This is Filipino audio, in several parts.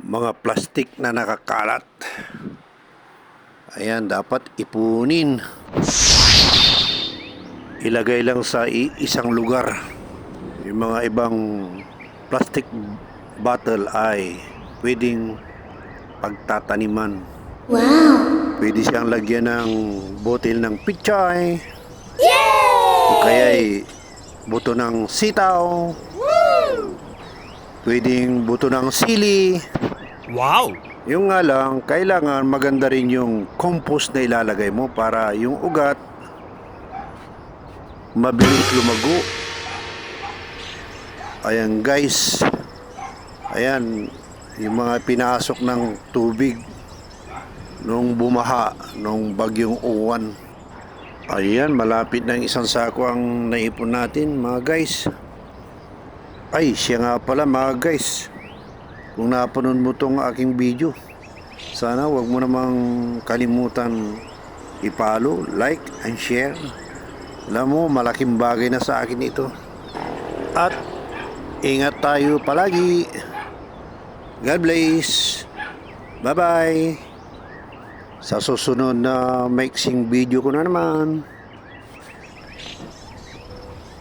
mga plastik na nakakalat. Ayan, dapat ipunin. Ilagay lang sa isang lugar. Yung mga ibang plastic bottle ay pwedeng pagtataniman. Wow! Pwede siyang lagyan ng botel ng pichay. Yay! O kaya'y buto ng sitaw. Pwedeng buto ng sili. Wow! Yung nga lang, kailangan maganda rin yung compost na ilalagay mo para yung ugat mabilis lumago. Ayan guys. Ayan, yung mga pinasok ng tubig nung bumaha, nung bagyong uwan. Ayan, malapit ng isang sako ang naipon natin mga guys. Ay, siya nga pala mga guys. Kung napanood mo tong aking video, sana wag mo namang kalimutan i-follow, like, and share. Alam mo, malaking bagay na sa akin ito. At ingat tayo palagi. God bless. Bye-bye. Sa susunod na mixing video ko na naman.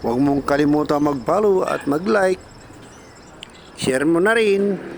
Huwag mong kalimutan mag-follow at mag-like. Share mo na rin.